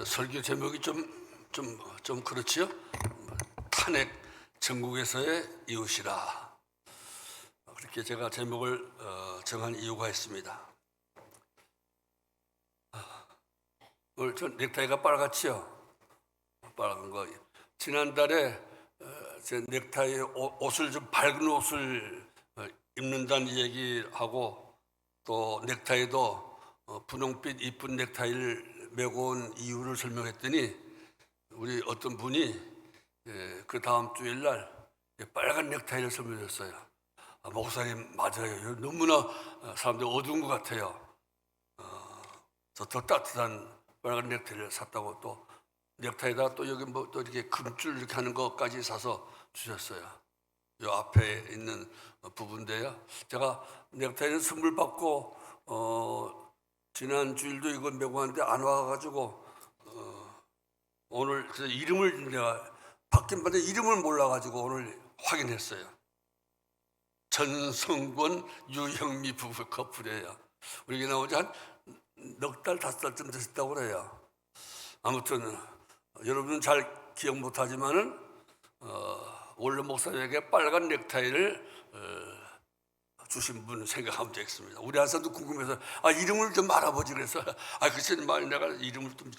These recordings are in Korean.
설교 제목이 좀 그렇지요? 탄핵 전국에서의 이웃이라, 그렇게 제가 제목을 정한 이유가 있습니다. 오늘 저 넥타이가 빨갛지요? 빨간 거. 지난달에 제 넥타이 옷을 좀 밝은 옷을 입는다는 얘기하고, 또 넥타이도 분홍빛 이쁜 넥타이를 메고 온 이유를 설명했더니 우리 어떤 분이 그 다음 주일날 빨간 넥타이를 설명했어요. 목사님 맞아요. 너무나 사람들이 어두운 것 같아요. 더 따뜻한 빨간 넥타이를 샀다고, 또 넥타이다 또 여기 뭐 또 이렇게 금줄 이렇게 하는 것까지 사서 주셨어요. 요 앞에 있는 부분인데요. 제가 넥타이는 선물 받고 지난 주일도 이거 메고 왔는데 안 와가지고 오늘 그래서 이름을 내가 받긴 받는데 이름을 몰라가지고 오늘 확인했어요. 전성권 유형미 부부 커플이에요. 우리 이게 나오지 한 넉 달, 5달쯤 됐다고 그래요. 아무튼 여러분은 잘 기억 못하지만은 원래 목사님에게 빨간 넥타이를 주신 분 생각하면 되겠습니다. 우리 아사도 궁금해서 이름을 좀 알아보지 그래서 글쎄 말 내가 이름을 좀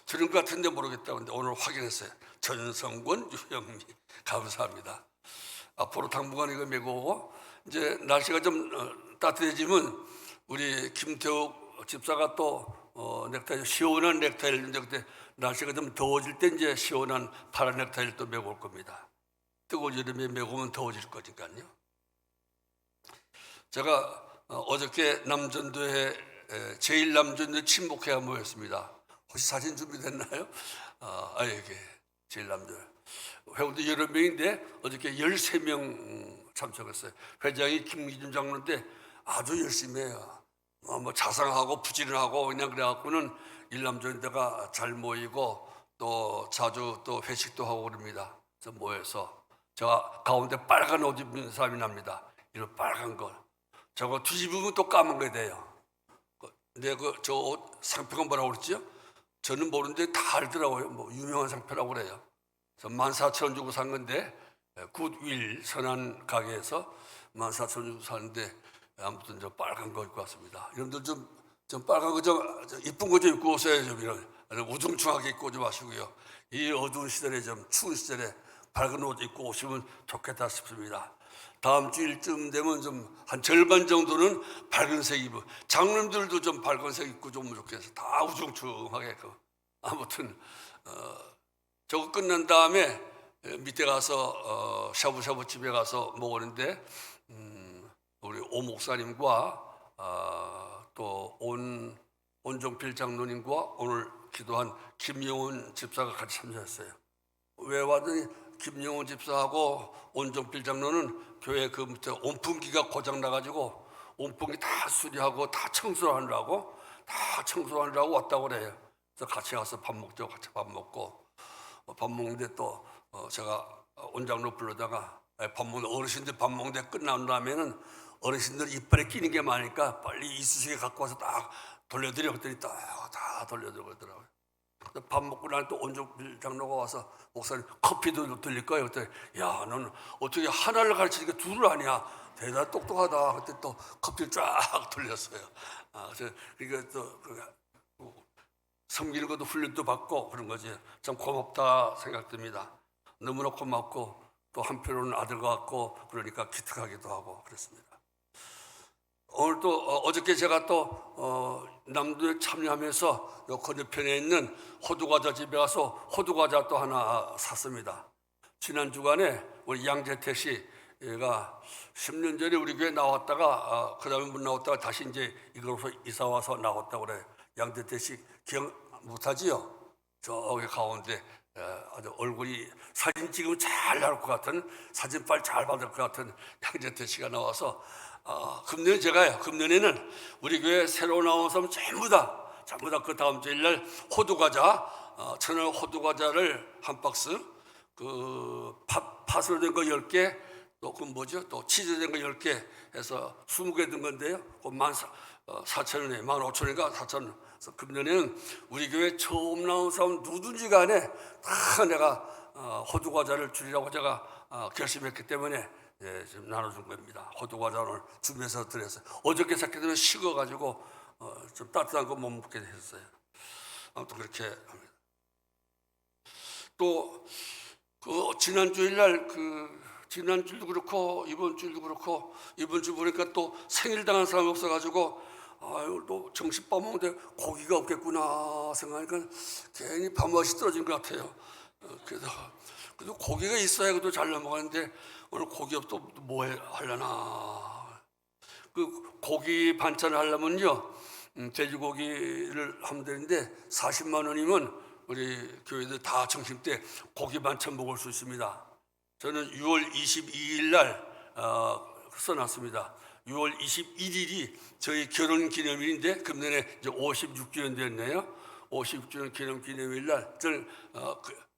들은 것 같은데 모르겠다고 근데 오늘 확인했어요. 전성권 유형미. 감사합니다. 앞으로 당분간 이거 메고 오고, 이제 날씨가 좀 따뜻해지면 우리 김태욱 집사가 또 넥타이, 시원한 넥타이를 입는데, 그때 날씨가 좀 더워질 때 이제 시원한 파란 넥타이를 또 메고 올 겁니다. 뜨거운 여름에 메고 오면 더워질 거니까요. 제가 어저께 남전도에 제1남전도 친목회가 모였습니다. 혹시 사진 준비됐나요? 이게 제1남전 회원도 여러 명인데 어저께 13명 참석했어요. 회장이 김기준 장로인데 아주 열심히 해요. 뭐 자상하고 부지런하고 그냥 그래갖고는 일남전대가 잘 모이고 또 자주 또 회식도 하고 그럽니다. 그래서 모여서 제가 가운데 빨간 옷 입는 사람이 납니다. 이런 빨간 걸 저거 뒤집으면 또 까만 게 돼요. 근데 저 옷 상표가 뭐라고 그랬죠? 저는 모르는데 다 알더라고요. 뭐 유명한 상표라고 그래요. 그래서 14,000원 주고 산 건데, 굿윌 선한 가게에서 14,000원 주고 샀는데, 아무튼 저 빨간 거 입고 왔습니다. 여러분들 좀 빨간 거 좀 이쁜 거 좀 입고 오세요. 좀 이런 우중충하게 입고 오지 마시고요. 이 어두운 시절에 좀 추운 시절에 밝은 옷 입고 오시면 좋겠다 싶습니다. 다음 주일쯤 되면 좀 한 절반 정도는 밝은색 입고, 장로님들도 좀 밝은색 입고 좀 좋겠어요. 다 우중충하게. 아무튼 저거 끝난 다음에 밑에 가서 샤브샤브 집에 가서 먹었는데, 우리 오 목사님과 또 온종필 장로님과 오늘 기도한 김용훈 집사가 같이 참여했어요. 왜 왔더니 김용훈 집사하고 온종필 장로는 교회 그 밑에 온풍기가 고장 나가지고 온풍기 다 수리하고 다 청소하느라고 왔다고 그래요. 그래서 같이 가서 밥 먹죠. 같이 밥 먹고, 밥 먹는데 또 제가 온장로 불러다가 밥 먹는 어르신들 밥 먹는데 끝난 다음에는 어르신들 이빨에 끼는 게 많으니까 빨리 이쑤시개 갖고 와서 딱 돌려드려. 그랬더니 다 돌려드려 그러더라고요. 밥 먹고 나면 또 온종필 장로가 와서 목사님 커피도 드릴 거예요. 그랬더니 너는 어떻게 하나를 가르치니까 둘을 하냐. 대단히 똑똑하다. 그때 또 커피를 쫙 돌렸어요. 그러니까 또 섬기는 것도 훈련도 받고 그런 거지. 참 고맙다 생각됩니다. 너무나 고맙고 또 한편으로는 아들 같고 그러니까 기특하기도 하고 그렇습니다. 오늘 또 어저께 제가 또 남도에 참여하면서 요 건너편에 있는 호두과자 집에 가서 호두과자 또 하나 샀습니다. 지난 주간에 우리 양재태 씨가 10년 전에 우리 교회 나왔다가 그 다음에 못 나왔다가 다시 이제 이곳으로 이사 와서 나왔다고 그래요. 양재태 씨 기억 못하지요? 저기 가운데 아주 얼굴이 사진 찍으면 잘 나올 것 같은, 사진빨 잘 받을 것 같은 양재태 씨가 나와서 금년에 금년에는 우리 교회 새로 나온 사람 전부 다 그 다음 주일날 호두과자, 천연 호두과자를 한 박스, 그 팥으로 된 거 10개, 또 그 뭐죠? 또 치즈 된 거 10개 해서 20개 든 건데요. 그 14,000원에 15,000원인가 4,000원 그래서 금년에는 우리 교회 처음 나온 사람 누구든지 간에 다 내가 호두 과자를 주리라고 제가 결심했기 때문에 지금 나눠준 겁니다. 호두 과자 오늘 준비해서 드렸어요. 어저께 샀기 때 식어가지고 좀 따뜻한 거 못 먹게 됐어요. 아무튼 그렇게 합니다. 또 지난 주일날 지난 주일도 그렇고 이번 주일도 그렇고 이번 주 보니까 또 생일 당한 사람이 없어가지고 또 정신밥 먹는데 고기가 없겠구나 생각하니까 괜히 밥맛이 떨어진 것 같아요. 그래도 고기가 있어야 그래도 잘 넘어가는데 오늘 고기 없어 뭐 하려나. 그 고기 반찬을 하려면요 돼지고기를 하면 되는데 40만 원이면 우리 교회들 다 점심 때 고기 반찬 먹을 수 있습니다. 저는 6월 22일 날 써놨습니다. 6월 21일이 저희 결혼 기념일인데 금년에 이제 56주년 됐네요. 56주년 기념일 날 저는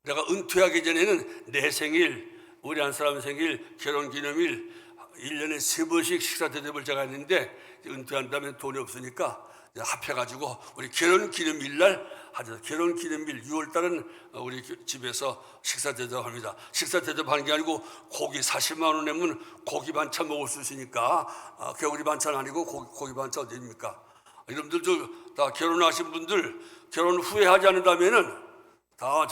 내가 은퇴하기 전에는 내 생일, 우리 한 사람 생일, 결혼 기념일 1년에 3번씩 식사 대접을 제가 했는데 은퇴한다면 돈이 없으니까 합해가지고 우리 결혼 기념일 날 하죠. 결혼 기념일 6월 달은 우리 집에서 식사 대접합니다. 식사 대접하는 게 아니고 고기 40만 원 내면 고기 반찬 먹을 수 있으니까 개구리 반찬 아니고 고기 반찬 어디입니까? 여러분들 다 결혼하신 분들 결혼 후에 하지 않는다면은 다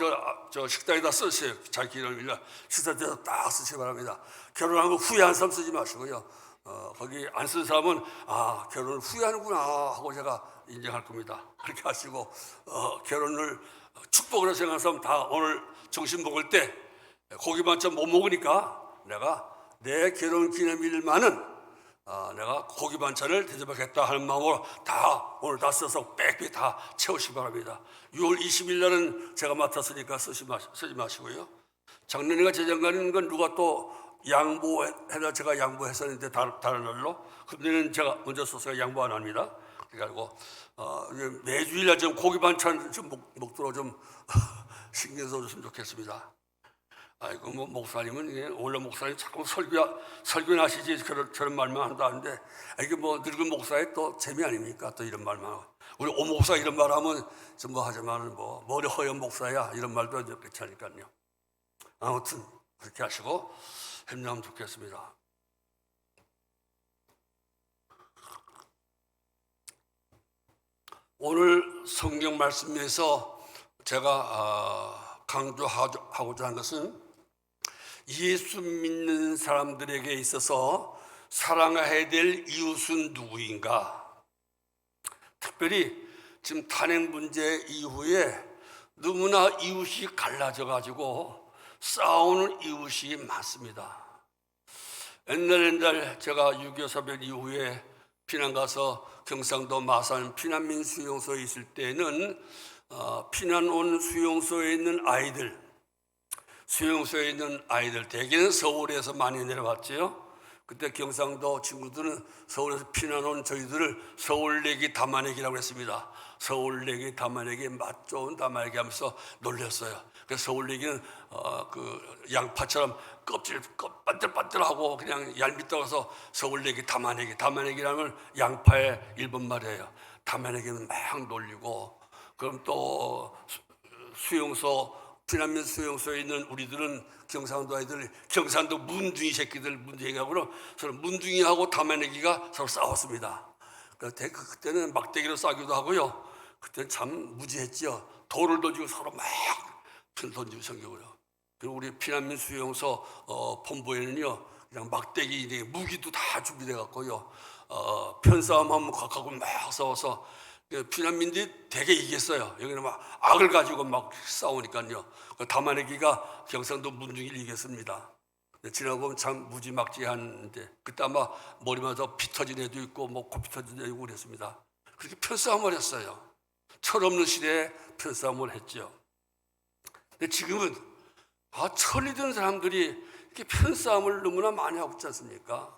저 식당에다 쓰세요. 자기 기념일 날 식사 대접 딱 쓰시기 바랍니다. 결혼한 거 후회한 사람 쓰지 마시고요. 거기 안 쓴 사람은 결혼을 후회하는구나 하고 제가 인정할 겁니다. 그렇게 하시고 결혼을 축복으로 생각하는 사람 다 오늘 점심 먹을 때 고기 반찬 못 먹으니까 내가 내 결혼 기념일만은 내가 고기 반찬을 대접하겠다 하는 마음으로 다 오늘 다 써서 빽빽 다 채우시기 바랍니다. 6월 20일 날은 제가 맡았으니까 쓰지 마시고요. 작년에가 재정가는 건 누가 또 양보해서 제가 양보했었는데 다른 날로 금년에는 제가 먼저 써서 양보 안 합니다. 그래가지고 매주일날 좀 고기 반찬 좀 먹도록 좀 신경 써주시면 좋겠습니다. 아이고 뭐 목사님은 원래 목사님 자꾸 설교는 하시지 저런 말만 한다는데 이게 뭐 늙은 목사의 또 재미 아닙니까? 또 이런 말만 하고 우리 오 목사 이런 말하면 좀 뭐 하지만은 뭐 머리 허연 목사야 이런 말도 그렇지 않으니까요. 아무튼 그렇게 하시고 힘내면 좋겠습니다. 오늘 성경 말씀에서 제가 강조하고자 한 것은 예수 믿는 사람들에게 있어서 사랑해야 될 이웃은 누구인가? 특별히 지금 탄핵 문제 이후에 너무나 이웃이 갈라져 가지고 싸우는 이웃이 많습니다. 옛날 제가 6.25 사변 이후에 피난 가서 경상도 마산 피난민 수용소에 있을 때는 피난 온 수용소에 있는 아이들 대개는 서울에서 많이 내려왔죠. 그때 경상도 친구들은 서울에서 피난 온 저희들을 서울내기 담아내기라고 했습니다. 서울내기 담아내기 맛 좋은 담아내기 하면서 놀렸어요. 그래서 서울내기는 그 양파처럼 껍질 반들반들하고 그냥 얄밉다고 해서 서울내기 담아내기라는 양파의 일본 말이에요. 담아내기는 막 놀리고 그럼 또 피난민 수용소에 있는 우리들은 경상도 아이들, 경상도 문둥이 새끼들, 문둥이하고 서로 문둥이하고 담아내기가 서로 싸웠습니다. 그때는 막대기로 싸기도 하고요. 그때는 참 무지했죠. 돌을 던지고 서로 막 던지고 성격으로. 그리고 우리 피난민 수용소 본부에는요, 그냥 막대기, 무기도 다 준비돼 갖고요. 편싸움하면 각하고 막 싸워서 피난민들이 되게 이겼어요. 여기는 막 악을 가지고 막 싸우니까요. 담아내기가 경상도 문중이를 이겼습니다. 지나고 보면 참 무지막지한데 그때 아마 머리마다 피 터진 애도 있고 뭐 코피 터진 애도 있고 그랬습니다. 그렇게 편싸움을 했어요. 철없는 시대에 편싸움을 했죠. 근데 지금은 철이 든 사람들이 이렇게 편싸움을 너무나 많이 하고 있지 않습니까?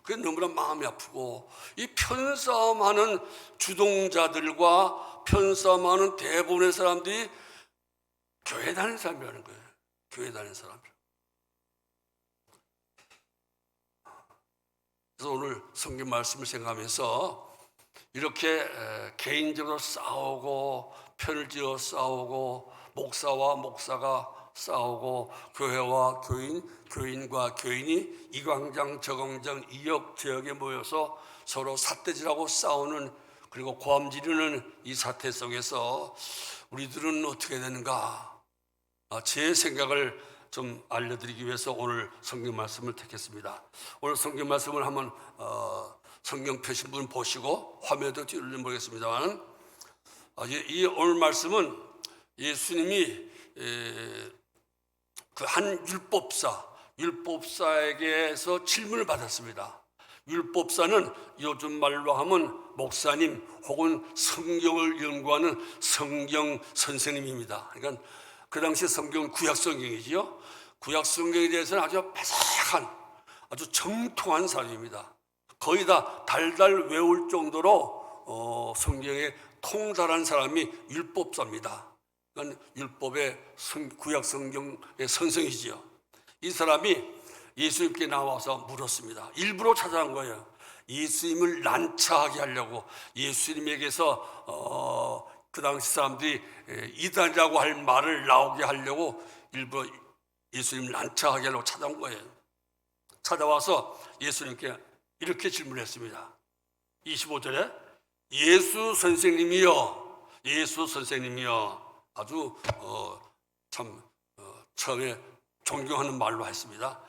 그게 너무나 마음이 아프고 이 편싸움하는 주동자들과 편싸움하는 대부분의 사람들이 교회 다니는 사람이라는 거예요. 교회 다니는 사람들. 그래서 오늘 성경 말씀을 생각하면서 이렇게 개인적으로 싸우고 편을 지어 싸우고 목사와 목사가 싸우고 교회와 교인, 교인과 교인이 이 광장 저 광장 이역 지역에 모여서 서로 삿대질하고 싸우는, 그리고 고함 지르는 이 사태 속에서 우리들은 어떻게 되는가? 제 생각을 좀 알려드리기 위해서 오늘 성경 말씀을 택했습니다. 오늘 성경 말씀을 한번 성경 펴신 분 보시고 화면도 뒤를 보겠습니다만, 이 오늘 말씀은 예수님이 그 한 율법사에게서 질문을 받았습니다. 율법사는 요즘 말로 하면 목사님 혹은 성경을 연구하는 성경 선생님입니다. 그러니까 그 당시 성경은 구약 성경이지요. 구약 성경에 대해서는 아주 바삭한, 아주 정통한 사람입니다. 거의 다 달달 외울 정도로 성경에 통달한 사람이 율법사입니다. 그러니까 율법의 구약 성경의 선생이지요. 이 사람이 예수님께 나와서 물었습니다. 일부러 찾아간 거예요. 예수님을 난처하게 하려고, 예수님에게서 그 당시 사람들이 이단이라고 할 말을 나오게 하려고 일부러 예수님을 난처하게 하려고 찾아온 거예요. 찾아와서 예수님께 이렇게 질문했습니다. 25절에 예수 선생님이여, 예수 선생님이여, 아주 처음에 존경하는 말로 했습니다.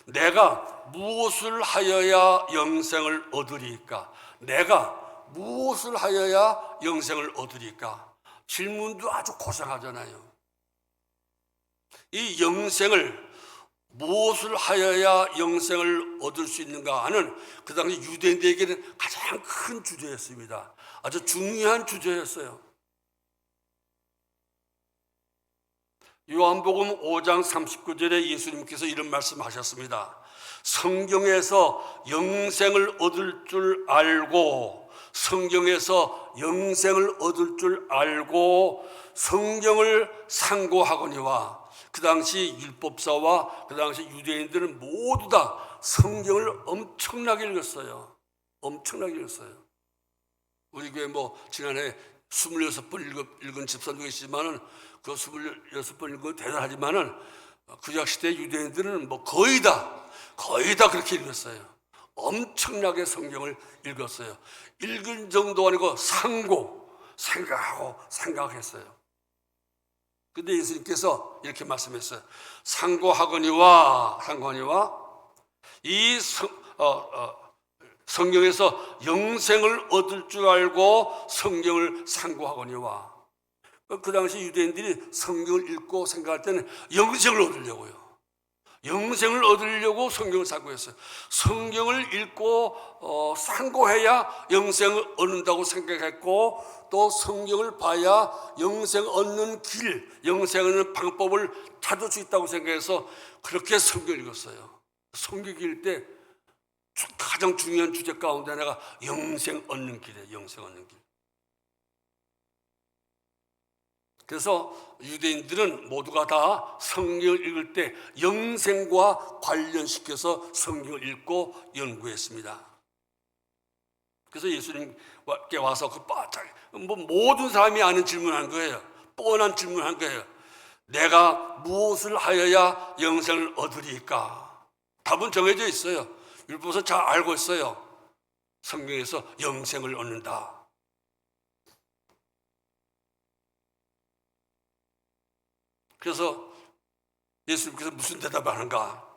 내가 무엇을 하여야 영생을 얻으리까? 내가 무엇을 하여야 영생을 얻으리까? 질문도 아주 고상하잖아요. 이 영생을, 무엇을 하여야 영생을 얻을 수 있는가 하는 그 당시 유대인들에게는 가장 큰 주제였습니다. 아주 중요한 주제였어요. 요한복음 5장 39절에 예수님께서 이런 말씀하셨습니다. 성경에서 영생을 얻을 줄 알고, 성경에서 영생을 얻을 줄 알고 성경을 상고하거니와, 그 당시 율법사와 그 당시 유대인들은 모두 다 성경을 엄청나게 읽었어요. 엄청나게 읽었어요. 우리 교회 지난해 26번 읽은 집사도 계시지만은 그 26번 읽은 거 대단하지만은 구약시대 유대인들은 거의 다 그렇게 읽었어요. 엄청나게 성경을 읽었어요. 읽은 정도 아니고 생각했어요. 근데 예수님께서 이렇게 말씀했어요. 상고하거니와 이 성경에서 영생을 얻을 줄 알고 성경을 상고하거니와. 그 당시 유대인들이 성경을 읽고 생각할 때는 영생을 얻으려고요. 영생을 얻으려고 성경을 상고했어요. 성경을 읽고 상고해야 영생을 얻는다고 생각했고, 또 성경을 봐야 영생 얻는 길, 영생 얻는 방법을 찾을 수 있다고 생각해서 그렇게 성경을 읽었어요. 성경 읽을 때 가장 중요한 주제 가운데 하나가 영생 얻는 길이에요. 영생 얻는 길. 그래서 유대인들은 모두가 다 성경을 읽을 때 영생과 관련시켜서 성경을 읽고 연구했습니다. 그래서 예수님께 와서 모든 사람이 아는 질문한 거예요. 뻔한 질문한 거예요. 내가 무엇을 하여야 영생을 얻으리까? 답은 정해져 있어요. 율법에서 잘 알고 있어요. 성경에서 영생을 얻는다. 그래서 예수님께서 무슨 대답을 하는가?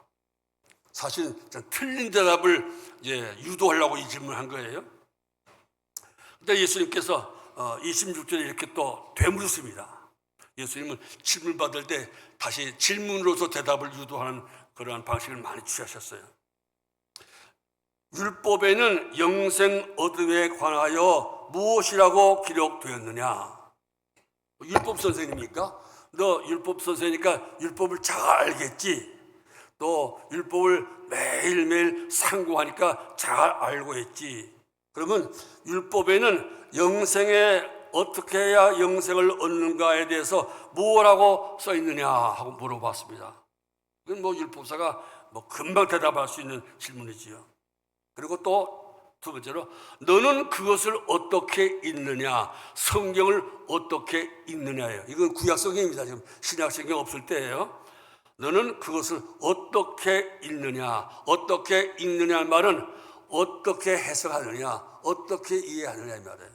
사실 틀린 대답을 유도하려고 이 질문을 한 거예요. 근데 예수님께서 26절에 이렇게 또 되물었습니다. 예수님은 질문 받을 때 다시 질문으로서 대답을 유도하는 그러한 방식을 많이 취하셨어요. 율법에는 영생 얻음에 관하여 무엇이라고 기록되었느냐? 율법 선생님입니까? 너 율법 선생이니까 율법을 잘 알겠지. 또 율법을 매일매일 상고하니까 잘 알고 있지. 그러면 율법에는 영생에 어떻게 해야 영생을 얻는가에 대해서 뭐라고 써 있느냐 하고 물어봤습니다. 그건 율법사가 금방 대답할 수 있는 질문이지요. 그리고 또 두 번째로 너는 그것을 어떻게 읽느냐, 성경을 어떻게 읽느냐예요. 이건 구약성경입니다. 지금 신약성경 없을 때예요. 너는 그것을 어떻게 읽느냐, 어떻게 읽느냐는 말은 어떻게 해석하느냐, 어떻게 이해하느냐 이 말이에요.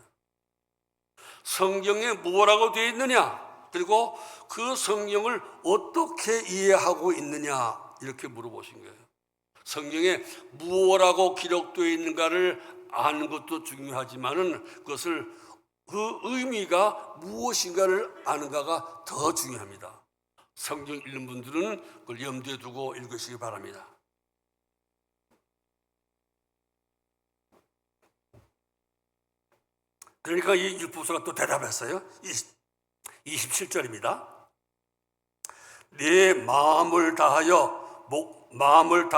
성경에 뭐라고 되어 있느냐, 그리고 그 성경을 어떻게 이해하고 있느냐, 이렇게 물어보신 거예요. 성경에 무엇라고 기록되어 있는가를 아는 것도 중요하지만은 그것을 그 의미가 무엇인가를 아는가가 더 중요합니다. 성경 읽는 분들은 그걸 염두에 두고 읽으시기 바랍니다. 그러니까 이 율법서가 또 대답했어요. 27절입니다. 내 마음을 다하며 목숨을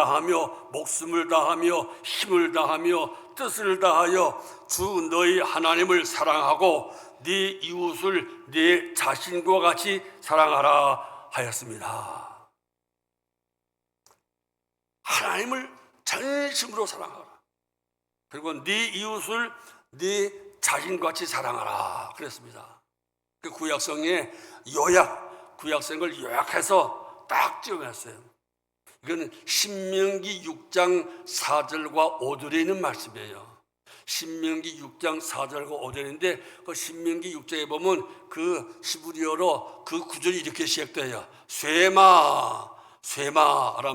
다하며 힘을 다하며 뜻을 다하여 주 너희 하나님을 사랑하고 네 이웃을 네 자신과 같이 사랑하라 하였습니다. 하나님을 전심으로 사랑하라. 그리고 네 이웃을 네 자신과 같이 사랑하라 그랬습니다. 그 구약성의 구약성을 요약해서 딱 찍어냈어요. 이거는 신명기 6장 4절과 5절에 있는 말씀이에요. 신명기 6장 4절과 5절인데 그 신명기 6장에 보면 그 히브리어로 그 구절이 이렇게 시작돼요. 쇠마란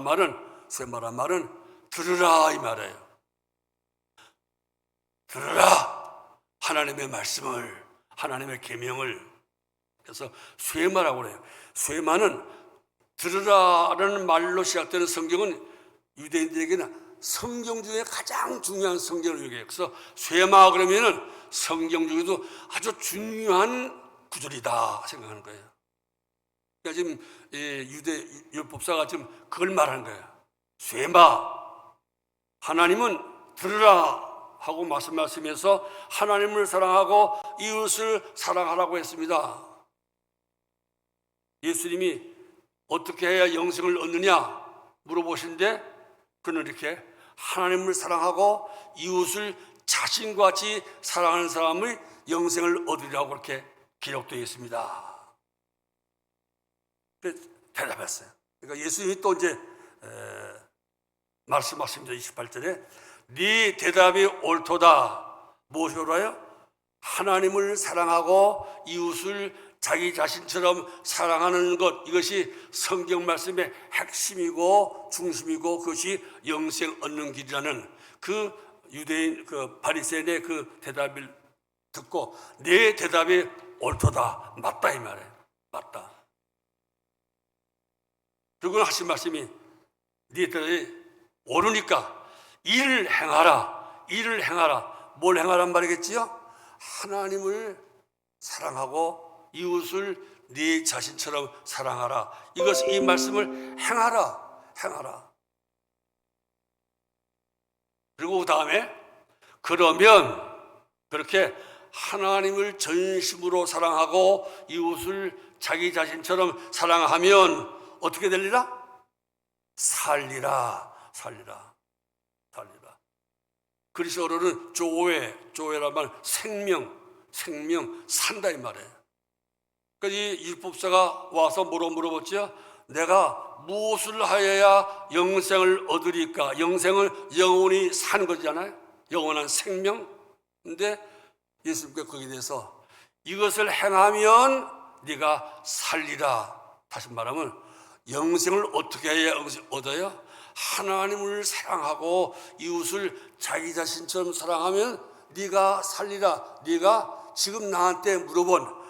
말은 들으라 이 말이에요. 들으라 하나님의 말씀을, 하나님의 계명을. 그래서 쇠마라고 그래요. 쇠마는 들으라라는 말로 시작되는 성경은 유대인들에게는 성경 중에 가장 중요한 성경을 얘기해요. 그래서 쇠마 그러면은 성경 중에도 아주 중요한 구절이다 생각하는 거예요. 그러니까 지금 유대 율법사가 지금 그걸 말하는 거예요. 쇠마, 하나님은 들으라 하고 말씀하시면서 하나님을 사랑하고 이웃을 사랑하라고 했습니다. 예수님이 어떻게 해야 영생을 얻느냐 물어보시는데 그는 이렇게 하나님을 사랑하고 이웃을 자신과 같이 사랑하는 사람의 영생을 얻으리라고 그렇게 기록되어 있습니다. 그래서 대답했어요. 그러니까 예수님이 또 이제 말씀하십니다. 28절에 네 대답이 옳도다. 무엇이오라요? 하나님을 사랑하고 이웃을 자기 자신처럼 사랑하는 것, 이것이 성경 말씀의 핵심이고 중심이고 그것이 영생 얻는 길이라는 그 유대인 그 바리새인의 그 대답을 듣고 내 대답이 옳도다, 맞다 이 말이에요. 맞다. 그리고 하신 말씀이 네 대답이 옳으니까 일을 행하라. 뭘 행하란 말이겠지요? 하나님을 사랑하고 이웃을 네 자신처럼 사랑하라. 이 말씀을 행하라. 그리고 그 다음에 그러면 그렇게 하나님을 전심으로 사랑하고 이웃을 자기 자신처럼 사랑하면 어떻게 되리라? 살리라. 그리스어로는 조회란 말 생명, 산다 이 말이에요. 그러니까 이 율법사가 와서 물어봤죠. 내가 무엇을 하여야 영생을 얻으리까? 영생은 영원히 사는 거잖아요. 영원한 생명. 근데 예수님께서 거기에 대해서 이것을 행하면 네가 살리라. 다시 말하면 영생을 어떻게 해야 얻어요? 하나님을 사랑하고 이웃을 자기 자신처럼 사랑하면 네가 살리라. 네가 지금 나한테 물어본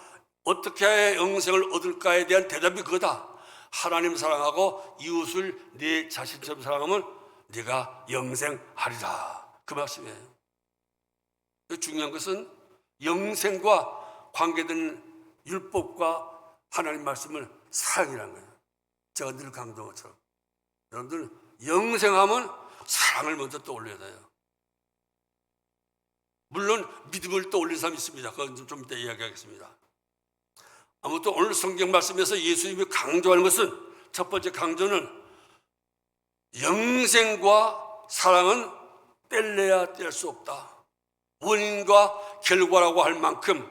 어떻게 해야 영생을 얻을까에 대한 대답이 그거다. 하나님 사랑하고 이웃을 네 자신처럼 사랑하면 네가 영생하리라. 그 말씀이에요. 중요한 것은 영생과 관계된 율법과 하나님 말씀을 사랑이라는 거예요. 제가 늘 강조한 것처럼 여러분들 영생하면 사랑을 먼저 떠올려야 돼요. 물론 믿음을 떠올리는 사람이 있습니다. 그건 좀 이따 이야기하겠습니다. 아무튼 오늘 성경 말씀에서 예수님이 강조하는 것은 첫 번째 강조는 영생과 사랑은 뗄래야 뗄 수 없다. 원인과 결과라고 할 만큼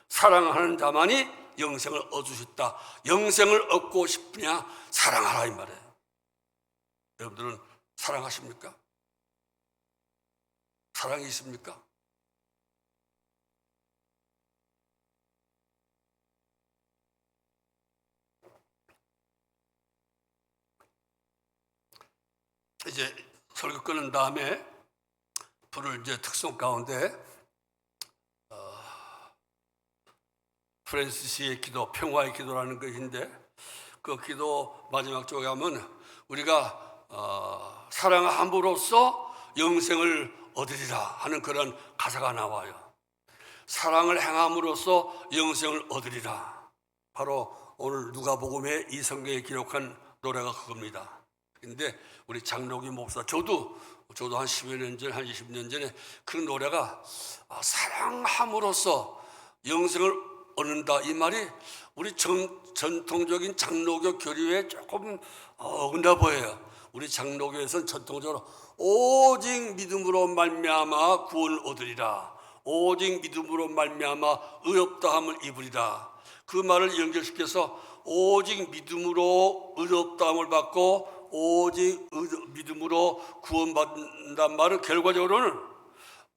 사랑하는 자만이 영생을 얻으셨다. 영생을 얻고 싶으냐? 사랑하라 이 말이에요. 여러분들은 사랑하십니까? 사랑이 있습니까? 이제 설교 끊은 다음에 불을 이제 특송 가운데 프랜시스의 기도, 평화의 기도라는 것인데 그 기도 마지막 쪽에 하면 우리가 사랑함으로써 영생을 얻으리라 하는 그런 가사가 나와요. 사랑을 행함으로써 영생을 얻으리라. 바로 오늘 누가복음에 이 성경에 기록한 노래가 그겁니다. 근데 우리 장로기 목사, 저도 한 10여 년 전, 한 20년 전에 그 노래가 사랑함으로써 영생을 얻는다 이 말이 우리 전통적인 장로교 교리에 조금 어긋나 보여요. 우리 장로교에서는 전통적으로 오직 믿음으로 말미암아 구원을 얻으리라, 오직 믿음으로 말미암아 의롭다함을 입으리라, 그 말을 연결시켜서 오직 믿음으로 의롭다함을 받고 오직 믿음으로 구원받는단 말은 결과적으로는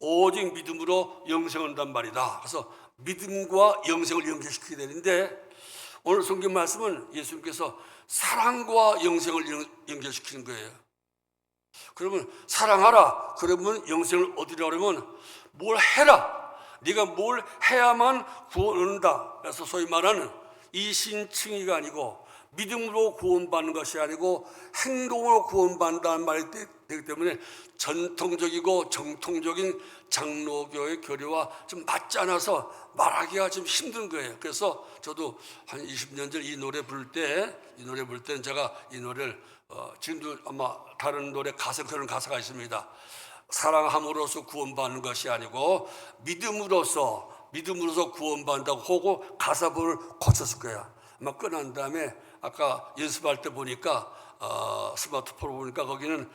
오직 믿음으로 영생을 얻는단 말이다. 그래서 믿음과 영생을 연결시키게 되는데 오늘 성경 말씀은 예수님께서 사랑과 영생을 연결시키는 거예요. 그러면 사랑하라, 그러면 영생을 얻으려고 하면 뭘 해라, 네가 뭘 해야만 구원을 얻는다. 그래서 소위 말하는 이신칭의가 아니고 믿음으로 구원받는 것이 아니고 행동으로 구원받는다는 말이 되기 때문에 전통적이고 정통적인 장로교의 교리와 좀 맞지 않아서 말하기가 좀 힘든 거예요. 그래서 저도 한 20년 전 이 노래 부를 때는 제가 이 노래를 지금도 아마 다른 노래 가사, 그런 가사가 있습니다. 사랑함으로써 구원받는 것이 아니고 믿음으로써 구원받는다고 하고 가사부를 고쳤을 거야. 아마 끝난 다음에 아까 연습할 때 보니까 스마트폰을 보니까 거기는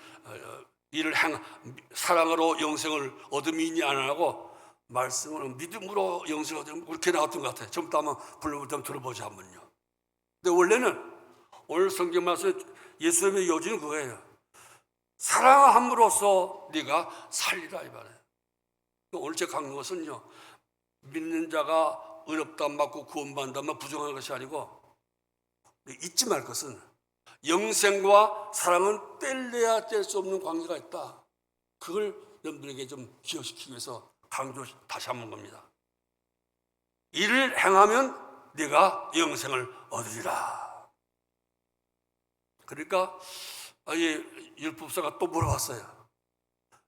사랑으로 영생을 얻음이니 안 하고 말씀을 믿음으로 영생을 얻음 그렇게 나왔던 것 같아요. 좀 더 한번 불러보자, 들어보자 한번요. 근데 원래는 오늘 성경 말씀 예수님의 요지는 그거예요. 사랑함으로써 네가 살리라 이 말이에요. 오늘 제가 강조한 것은요, 믿는 자가 의롭다함 받고 구원받는다면 부정한 것이 아니고 잊지 말 것은 영생과 사랑은 뗄래야 뗄 수 없는 관계가 있다. 그걸 여러분들에게 좀 기억시키기 위해서 강조 다시 한번 겁니다. 이를 행하면 네가 영생을 얻으리라. 그러니까 율법사가 또 물어봤어요.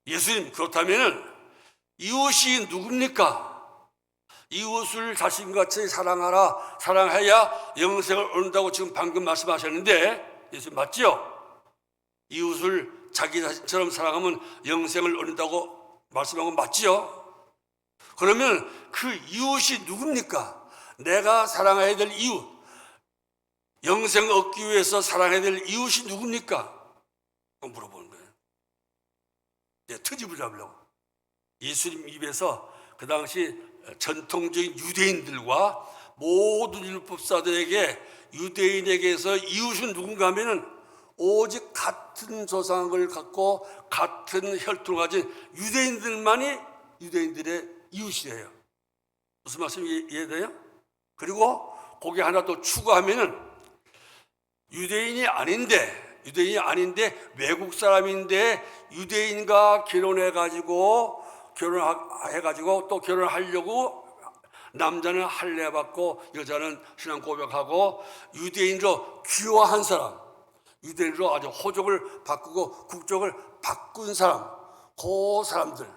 예수님, 그렇다면 이웃이 누굽니까? 이웃을 자신같이 사랑하라, 사랑해야 영생을 얻는다고 지금 방금 말씀하셨는데 예수님 맞죠? 이웃을 자기 자신처럼 사랑하면 영생을 얻는다고 말씀한 건 맞죠? 그러면 그 이웃이 누굽니까? 내가 사랑해야 될 이웃, 영생을 얻기 위해서 사랑해야 될 이웃이 누굽니까? 물어보는 거예요. 트집을 잡으려고. 예수님 입에서 그 당시 전통적인 유대인들과 모든 율법사들에게 유대인에게서 이웃은 누군가 하면은 오직 같은 조상을 갖고 같은 혈통을 가진 유대인들만이 유대인들의 이웃이에요. 무슨 말씀이 이해돼요? 그리고 거기 하나 더 추가하면은 유대인이 아닌데 외국 사람인데 유대인과 결혼해가지고 또 결혼하려고 남자는 할례 받고 여자는 신앙 고백하고 유대인으로 귀화한 사람, 유대인으로 아주 호족을 바꾸고 국적을 바꾼 사람, 그 사람들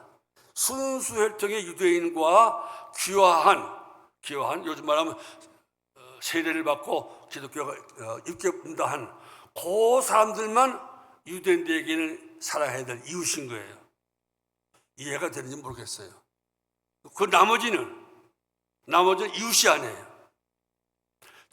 순수 혈통의 유대인과 귀화한 요즘 말하면 세례를 받고 기독교가 입교한다 한 그 사람들만 유대인들에게는 살아야 될 이웃인 거예요. 이해가 되는지 모르겠어요. 그 나머지는 이웃이 아니에요.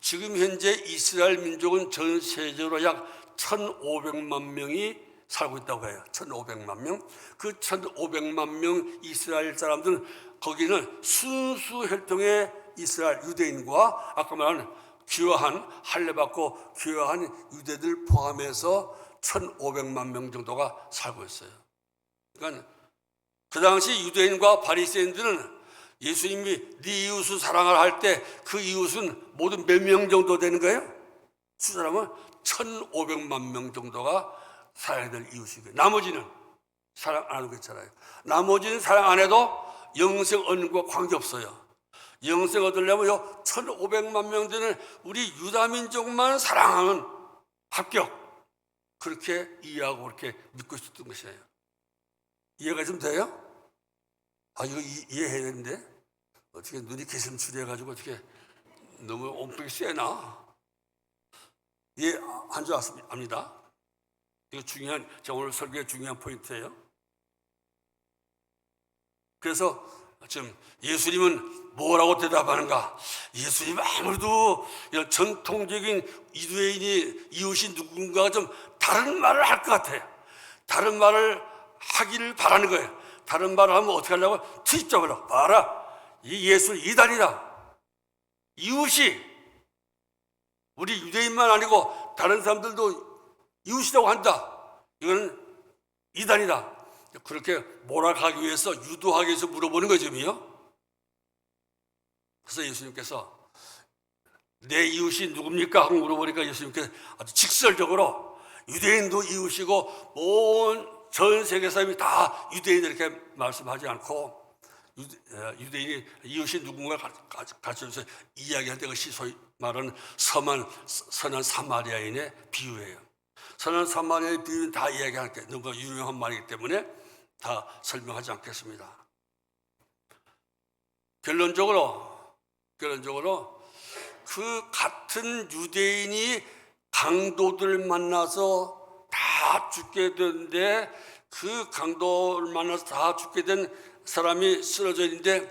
지금 현재 이스라엘 민족은 전 세계적으로 약 1,500만 명이 살고 있다고 해요. 1,500만 명. 그 1,500만 명 이스라엘 사람들은 거기는 순수 혈통의 이스라엘 유대인과 아까 말한 귀화한 할례받고 귀화한 유대들 포함해서 1,500만 명 정도가 살고 있어요. 그러니까 그 당시 유대인과 바리새인들은 예수님이 네 이웃을 사랑하라 할 때 그 이웃은 모두 몇 명 정도 되는 거예요? 수사람은 1,500만 명 정도가 살아야 될 이웃이고요. 나머지는 사랑 안 해도 괜찮아요. 나머지는 사랑 안 해도 영생 얻는 거 관계없어요. 영생 얻으려면 1,500만 명 되는 우리 유다민족만 사랑하는 합격. 그렇게 이해하고 그렇게 믿고 있었던 것이에요. 이해가 좀 돼요? 이거 이해해야 되는데 어떻게 눈이 개슴츠레해가지고 어떻게 너무 엄청 세나? 이해 안 좋았습니다. 이거 중요한, 제가 오늘 설교의 중요한 포인트예요. 그래서 지금 예수님은 뭐라고 대답하는가? 예수님 아무래도 전통적인 유대인이 이웃이 누군가가 좀 다른 말을 할 것 같아요. 다른 말을 하기를 바라는 거예요. 다른 말을 하면 어떻게 하려고? 트집잡으라고. 봐라, 이 예수 이단이다. 이웃이 우리 유대인만 아니고 다른 사람들도 이웃이라고 한다. 이건 이단이다. 그렇게 몰아가기 위해서, 유도하기 위해서 물어보는 거죠. 그래서 예수님께서 내 이웃이 누굽니까? 하고 물어보니까 예수님께서 아주 직설적으로 유대인도 이웃이고 온 전 세계 사람이 다 유대인 이렇게 말씀하지 않고 유대인이 이웃이 누군가 가르쳐줘서 이야기할 때 그것이 소위 말하는 선한 사마리아인의 비유예요. 선한 사마리아의 비유는 다 이야기할 게 너무 유명한 말이기 때문에 다 설명하지 않겠습니다. 결론적으로 그 같은 유대인이 강도들 만나서 다 죽게 되는데 그 강도를 만나서 다 죽게 된 사람이 쓰러져 있는데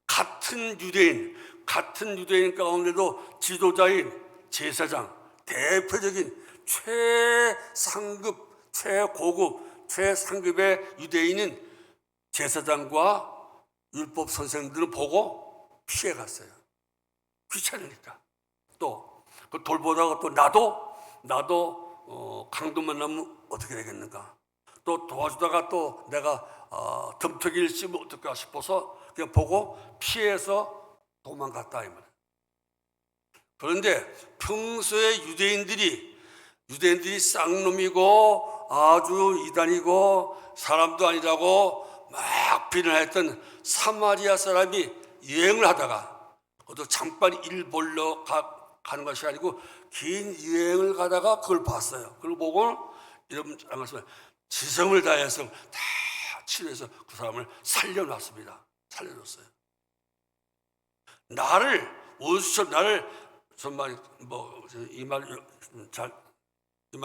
같은 유대인 가운데도 지도자인 제사장, 대표적인 최상급, 최고급, 최상급의 유대인은 제사장과 율법 선생들을 보고 피해갔어요. 귀찮으니까. 또 그 돌보다가 또 나도 강도 만나면 어떻게 되겠는가. 또 도와주다가 또 내가 덤터기를 씹으면 어떨까 싶어서 그냥 보고 피해서 도망갔다 이 말이에요. 그런데 평소에 유대인들이 쌍놈이고 아주 이단이고 사람도 아니라고 막 비난했던 사마리아 사람이 여행을 하다가 그것도 잠깐 일 보러 가는 것이 아니고 긴 여행을 가다가 그걸 봤어요. 그걸 보고 이런 말씀을 지성을 다해서 다 치료해서 그 사람을 살려놨습니다. 살려줬어요. 원수처럼 나를 정말 이 말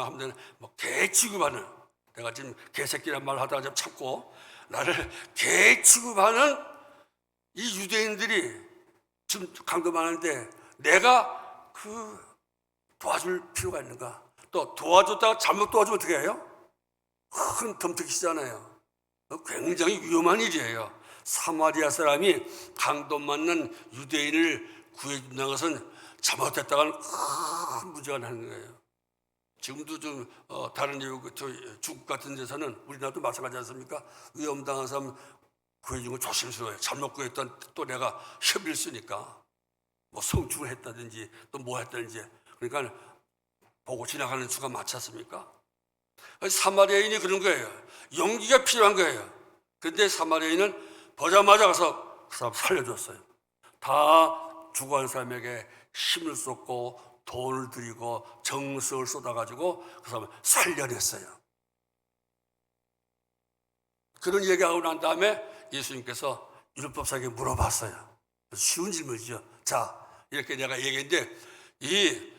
하면 되는 개 취급하는, 내가 지금 개새끼란 말을 하다가 좀 참고, 나를 개 취급하는 이 유대인들이 지금 강도 많은데 내가 도와줄 필요가 있는가? 또 도와줬다가 잘못 도와주면 어떻게 해요? 큰 덤터기시잖아요. 굉장히 위험한 일이에요. 사마리아 사람이 강도 맞는 유대인을 구해준다는 것은 잘못했다가는 큰 문제가 나는 거예요. 지금도 좀 다른 중국 같은 데서는 우리나라도 마찬가지 않습니까? 위험당한 사람 구해주는 거 조심스러워요. 잘못 구했던 또 내가 협의를 쓰니까 성추를 했다든지 또 뭐 했다든지, 그러니까 보고 지나가는 수가 많지 않습니까? 사마리아인이 그런 거예요. 용기가 필요한 거예요. 그런데 사마리아인은 보자마자 가서 그 사람 살려줬어요. 다 죽어간 사람에게 힘을 쏟고 돈을 들이고 정성을 쏟아가지고 그 사람을 살려냈어요. 그런 얘기하고 난 다음에 예수님께서 율법사에게 물어봤어요. 쉬운 질문이죠. 자, 이렇게 내가 얘기했는데 이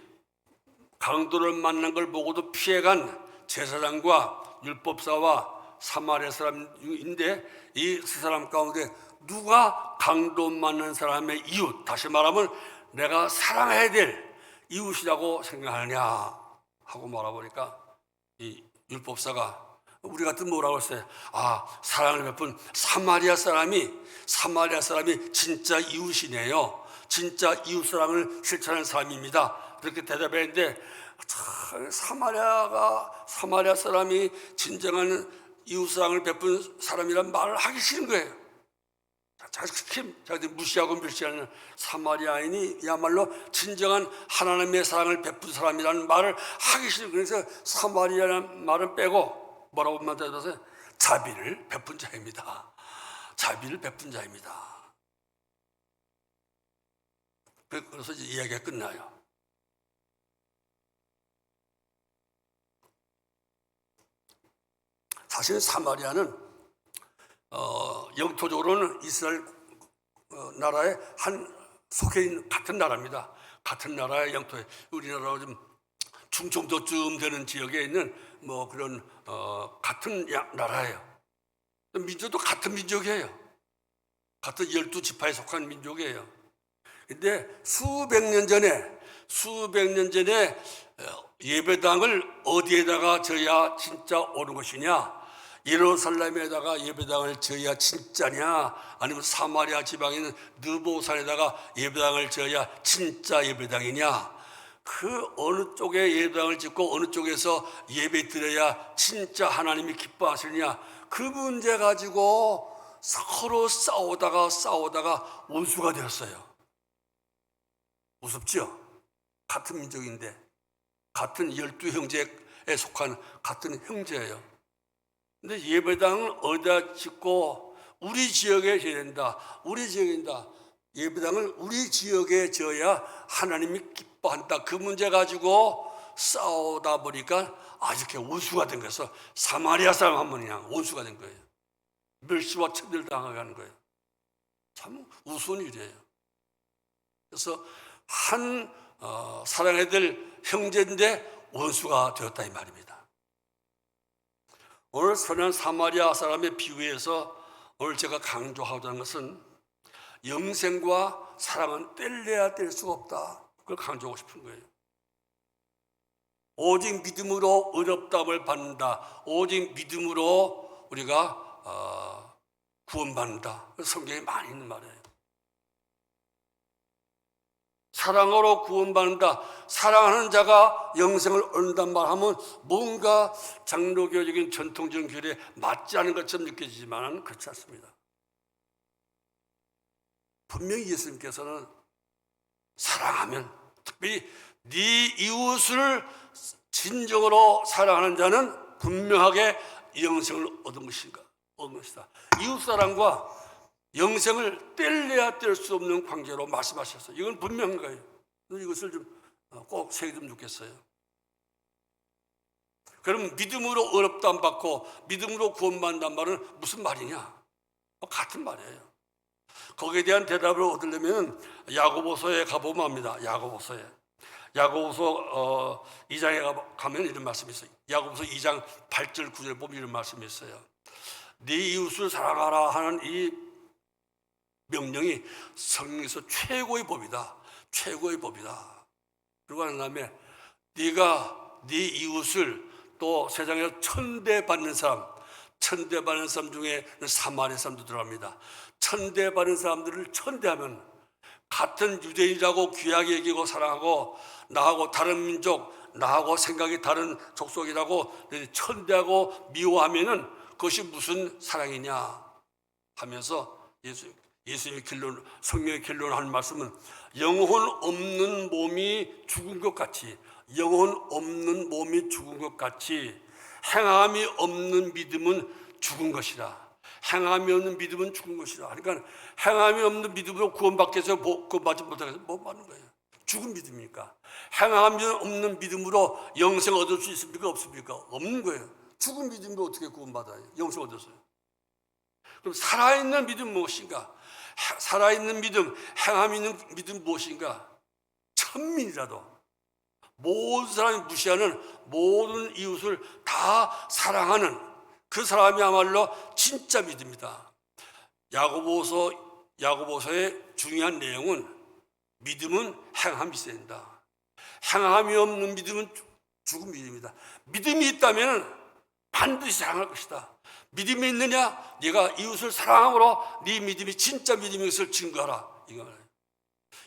강도를 만난 걸 보고도 피해간 제사장과 율법사와 사마리아 사람인데 이 세 사람 가운데 누가 강도 만난 사람의 이웃, 다시 말하면 내가 사랑해야 될 이웃이라고 생각하느냐 하고 말해보니까 이 율법사가 우리 같은 뭐라고 했어요? 사랑을 베푼 사마리아 사람이 진짜 이웃이네요. 진짜 이웃사랑을 실천하는 사람입니다. 그렇게 대답했는데 사마리아 사람이 진정한 이웃사랑을 베푼 사람이란 말을 하기 싫은 거예요. 자기들 무시하고 멸시하는 사마리아인이야말로 진정한 하나님의 사랑을 베푼 사람이라는 말을 하기 싫은 거예요. 그래서 사마리아라는 말은 빼고 뭐라고 만들어서 자비를 베푼 자입니다. 자비를 베푼 자입니다. 그래서 이제 이야기가 끝나요. 사실 사마리아는 영토적으로는 이스라엘 나라의 한 속해 있는 같은 나라입니다. 같은 나라의 영토에 우리나라와 좀 충청도쯤 되는 지역에 있는 뭐 그런 같은 나라예요. 민족도 같은 민족이에요. 같은 12지파에 속한 민족이에요. 근데 수백 년 전에 예배당을 어디에다가 져야 진짜 오는 것이냐? 예루살렘에다가 예배당을 져야 진짜냐? 아니면 사마리아 지방에 있는 느보산에다가 예배당을 져야 진짜 예배당이냐? 그 어느 쪽에 예배당을 짓고 어느 쪽에서 예배 드려야 진짜 하나님이 기뻐하시느냐? 그 문제 가지고 서로 싸우다가 원수가 되었어요. 무섭죠? 같은 민족인데 같은 12형제에 속한 같은 형제예요. 근데 예배당을 어디다 짓고 우리 지역에 져야 된다. 우리 지역인다. 예배당을 우리 지역에 져야 하나님이 기뻐한다. 그 문제 가지고 싸우다 보니까 이렇게 원수가 된 거예요. 사마리아 사람 한 번이 그냥 원수가 된 거예요. 멸시와 천대를 당하게 거예요. 참 우스운 일이에요. 그래서 한 사랑해야 될 형제인데 원수가 되었다 이 말입니다. 오늘 선한 사마리아 사람의 비유에서 오늘 제가 강조하고자 하는 것은 영생과 사랑은 뗄래야 뗄 수가 없다. 그걸 강조하고 싶은 거예요. 오직 믿음으로 의롭다함을 받는다. 오직 믿음으로 우리가 구원받는다. 성경에 많이 있는 말이에요. 사랑으로 구원받는다. 사랑하는 자가 영생을 얻는단 말하면 뭔가 장로교적인 전통적인 교리에 맞지 않은 것처럼 느껴지지만 그렇지 않습니다. 분명히 예수님께서는 사랑하면, 특별히 네 이웃을 진정으로 사랑하는 자는 분명하게 영생을 얻은 것이다. 이웃사랑과 영생을 뗄래야 뗄 수 없는 관계로 말씀하셨어요. 이건 분명한 거예요. 이것을 좀 꼭 새기면 좋겠어요. 그럼 믿음으로 의롭다함 받고 믿음으로 구원받는다는 말은 무슨 말이냐? 같은 말이에요. 거기에 대한 대답을 얻으려면 야고보서에 가보면 합니다. 야고보서 2장에 가면 이런 말씀이 있어요. 야고보서 2장 8절 9절 보면 이런 말씀이 있어요. 네 이웃을 사랑하라 하는 이 명령이 성경에서 최고의 법이다. 최고의 법이다. 그리고 한 다음에 네가 네 이웃을 또 세상에서 천대받는 사람 중에 사마리아 사람도 들어갑니다. 천대받는 사람들을 천대하면 같은 유대인이라고 귀하게 여기고 사랑하고 나하고 다른 민족, 나하고 생각이 다른 족속이라고 천대하고 미워하면은 그것이 무슨 사랑이냐 하면서 예수님의 성령의 결론하는 말씀은 영혼 없는 몸이 죽은 것 같이 행함이 없는 믿음은 죽은 것이라. 행함이 없는 믿음은 죽은 것이라. 그러니까 행함이 없는 믿음으로 구원받기 위해서 구원받지 못하겠어. 못 받는 거예요. 죽은 믿음이니까. 행함이 없는 믿음으로 영생 얻을 수 있습니까? 없습니까? 없는 거예요. 죽은 믿음으로 어떻게 구원받아요? 영생 얻었어요. 그럼 살아있는 믿음 무엇인가? 살아있는 믿음, 행함 있는 믿음 무엇인가? 천민이라도 모든 사람이 무시하는 모든 이웃을 다 사랑하는 그 사람이야말로 진짜 믿음이다. 야고보서의 중요한 내용은 믿음은 행함이 있어야 된다. 행함이 없는 믿음은 죽은 믿음이다. 믿음이 있다면 반드시 사랑할 것이다. 믿음이 있느냐? 네가 이웃을 사랑함으로 네 믿음이 진짜 믿음인 것을 증거하라. 이거 말이에요.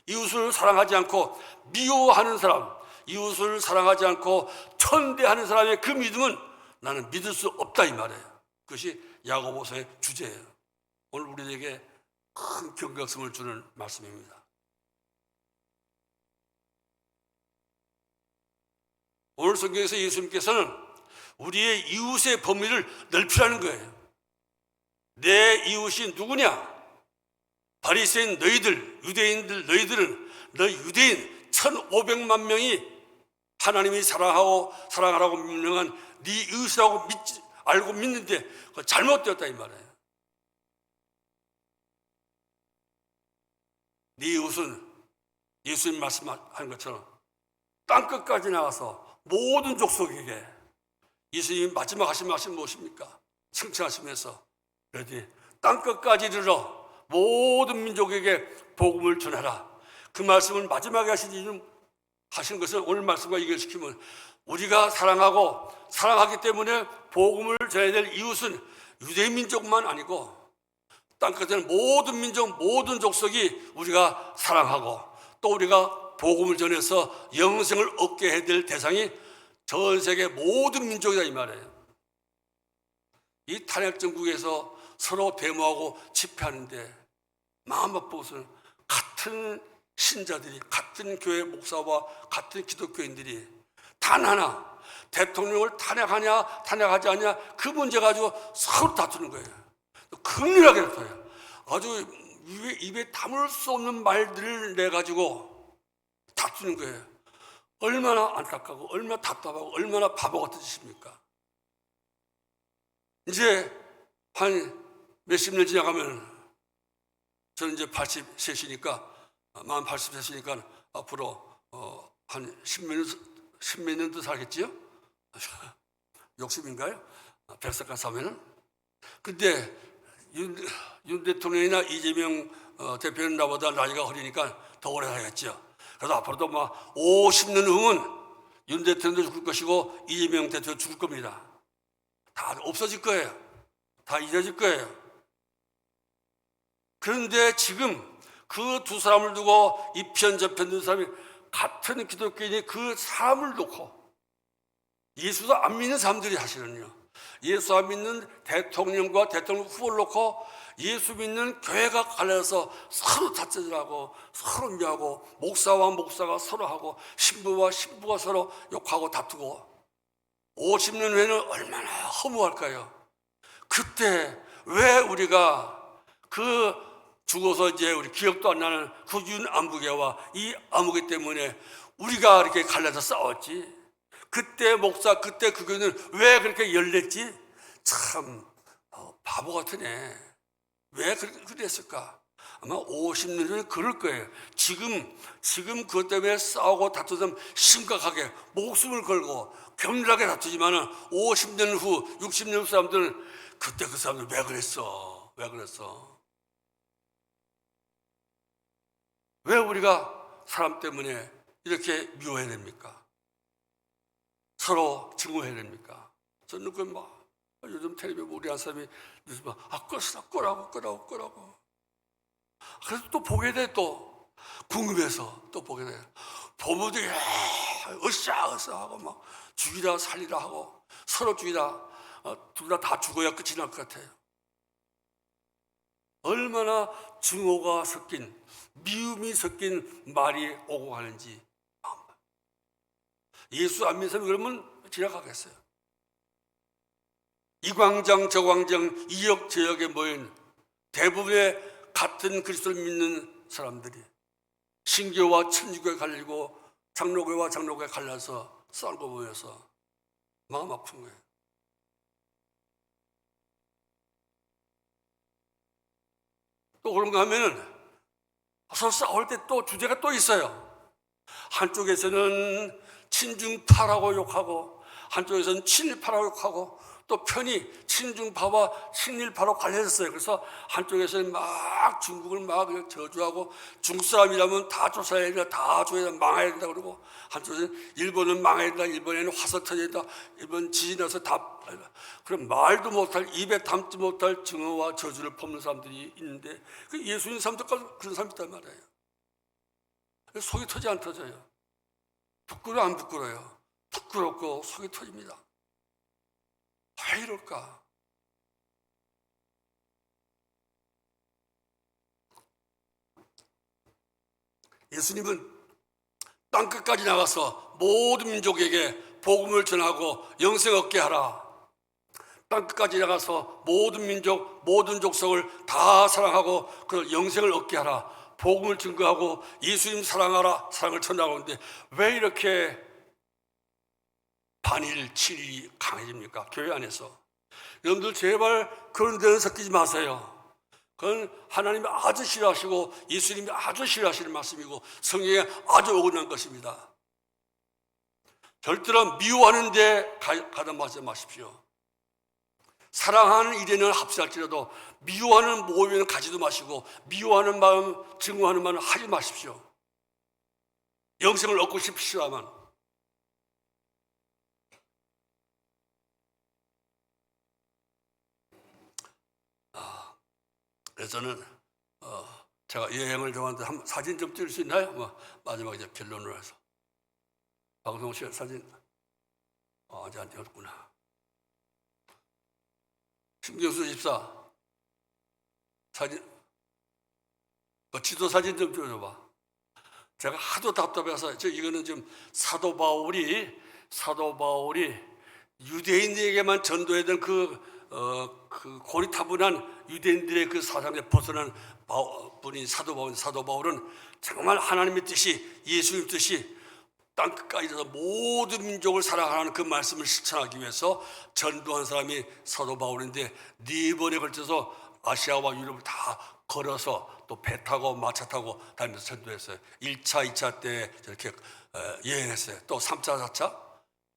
이웃을 사랑하지 않고 미워하는 사람, 이웃을 사랑하지 않고 천대하는 사람의 그 믿음은 나는 믿을 수 없다 이 말이에요. 그것이 야고보서의 주제예요. 오늘 우리에게 큰 경각심을 주는 말씀입니다. 오늘 성경에서 예수님께서는 우리의 이웃의 범위를 넓히라는 거예요. 내 이웃이 누구냐? 바리새인 너희들, 유대인들 너희들은 너희 유대인 1,500만 명이 하나님이 사랑하라고 명령한 네 이웃이라고 알고 믿는데 그거 잘못되었다 이 말이에요. 네 이웃은 예수님 말씀하는 것처럼 땅끝까지 나가서 모든 족속에게, 예수님이 마지막 하신 말씀 무엇입니까? 칭찬하시면서 땅끝까지 이르러 모든 민족에게 복음을 전하라. 그 말씀을 마지막에 하신 것은 오늘 말씀과 연결시키면 우리가 사랑하기 때문에 복음을 전해야 될 이웃은 유대 민족만 아니고 땅끝에는 모든 민족, 모든 족속이 우리가 사랑하고 또 우리가 복음을 전해서 영생을 얻게 해야 될 대상이 전 세계 모든 민족이다 이 말이에요. 이 탄핵정국에서 서로 데모하고 집회하는데 마음 아픈 것은 같은 신자들이, 같은 교회 목사와 같은 기독교인들이 단 하나 대통령을 탄핵하냐 탄핵하지 않냐 그 문제 가지고 서로 다투는 거예요. 극렬하게 다투어요. 아주 입에 담을 수 없는 말들을 내가지고 다투는 거예요. 얼마나 안타깝고 얼마나 답답하고 얼마나 바보 같은 짓입니까? 이제 한 몇십 년 지나가면 저는 이제 83이니까 만 83이니까 앞으로 한 10몇 년 더 살겠지요? 욕심인가요? 100살까지 사면은? 근데 윤 대통령이나 이재명 대표는 나보다 나이가 어리니까 더 오래 살겠죠. 그래서 앞으로도 막 50년 후면 윤 대통령도 죽을 것이고 이재명 대통령도 죽을 겁니다. 다 없어질 거예요. 다 잊어질 거예요. 그런데 지금 그 두 사람을 두고 이 편 저 편 두 사람이 같은 기독교인이 그 사람을 놓고 예수도 안 믿는 사람들이 사실은요. 예수 안 믿는 대통령과 대통령 후보를 놓고 예수 믿는 교회가 갈라져서 서로 다투질하고 서로 미워하고 목사와 목사가 서로 하고 신부와 신부가 서로 욕하고 다투고 50년 후에는 얼마나 허무할까요? 그때 왜 우리가 그 죽어서 이제 우리 기억도 안 나는 그 윤안부계와 이 안부계 때문에 우리가 이렇게 갈라져 싸웠지? 그때 목사, 그때 그 교회는 왜 그렇게 열렸지? 참 바보 같으네. 왜 그랬을까? 아마 50년 전에 그럴 거예요. 지금 그것 때문에 싸우고 다투면 심각하게 목숨을 걸고 격렬하게 다투지만은 50년 후, 60년 후 사람들은 그때 그 사람들 왜 그랬어? 왜 그랬어? 왜 우리가 사람 때문에 이렇게 미워해야 됩니까? 서로 증오해야 됩니까? 저는 그 막 요즘 텔레비전 우리 한 사람이 끄라고. 그래서 또 보게 돼, 또 궁금해서 또 보게 돼. 보부들이 으쌰으쌰 하고 막 죽이라 살리라 하고 서로 죽이라, 둘 다 죽어야 끝이 날 것 같아요. 얼마나 증오가 섞인, 미움이 섞인 말이 오고 가는지. 예수 안 믿는 사람이 그러면 지나가겠어요. 이 광장 저 광장 이 역 저 역에 모인 대부분의 같은 그리스도를 믿는 사람들이 신교와 천주교에 갈리고 장로교와 장로교에 갈라서 싸우고 모여서 마음 아픈 거예요. 또 그런가 하면은 서로 싸울 때 또 주제가 또 있어요. 한쪽에서는 친중파라고 욕하고 한쪽에서는 친일파라고 욕하고 또 편이 친중파와 친일파로 갈려졌어요. 그래서 한쪽에서는 막 중국을 막 저주하고 중국 사람이라면 다 쫓아야 된다, 다 줘야 된다, 망해야 된다 그러고, 한쪽에서는 일본은 망해야 된다, 일본에는 화살 터져야 된다, 일본 지진 나서 다, 그럼 말도 못할, 입에 담지 못할 증오와 저주를 퍼붓는 사람들이 있는데, 그 예수님 사람들까지 그런 사람이 있단 말이에요. 속이 터지 안 터져요? 부끄러워 안 부끄러워요? 부끄럽고 속이 터집니다. 왜 이럴까? 예수님은 땅끝까지 나가서 모든 민족에게 복음을 전하고 영생 얻게 하라. 땅끝까지 나가서 모든 민족, 모든 족속을 다 사랑하고 그 영생을 얻게 하라. 복음을 증거하고 예수님 사랑하라, 사랑을 전하는데 왜 이렇게 반일, 친일이 강해집니까? 교회 안에서. 여러분들 제발 그런 데는 섞이지 마세요. 그건 하나님이 아주 싫어하시고 예수님이 아주 싫어하시는 말씀이고 성경에 아주 어긋난 것입니다. 절대로 미워하는 데 가다 마십시오. 사랑하는 일에는 합세할지라도 미워하는 모임에는 가지도 마시고 미워하는 마음, 증오하는 마음 하지 마십시오. 영생을 얻고 싶으시다면. 그래서 저는 제가 여행을 좋아하는데 한번 사진 좀 찍을 수 있나요? 마지막에 이제 결론으로 해서. 박성호 씨 사진 아직 안 찍었구나. 신경수 집사 사진, 지도 사진 좀 찍어줘봐. 제가 하도 답답해서 이거는 지금 사도 바울이 유대인에게만 전도했던 그 고리타분한 유대인들의 그 사상에 벗어난 분이 사도 바울은 정말 하나님의 뜻이, 예수님 뜻이 땅끝까지 가서 모든 민족을 사랑하는 그 말씀을 실천하기 위해서 전도한 사람이 사도 바울인데 4번에 걸쳐서 아시아와 유럽을 다 걸어서 또 배 타고 마차 타고 다니면서 전도했어요. 1차, 2차 때 저렇게 여행했어요. 또 3차,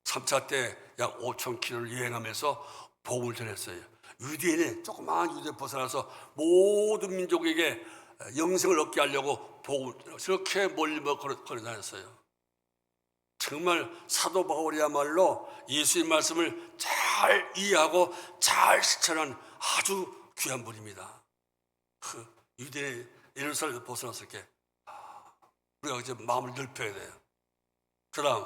4차 때 약 5,000km를 여행하면서 복음을 전했어요. 유대인의 조그마한 유대 벗어나서 모든 민족에게 영생을 얻게 하려고 복음을 저렇게 멀리 걸어 다녔어요. 정말 사도 바울이야말로 예수의 말씀을 잘 이해하고 잘 실천한 아주 귀한 분입니다. 그 유대인의 예루살렘에서 벗어났을 때 우리가 이제 마음을 넓혀야 돼요. 그다음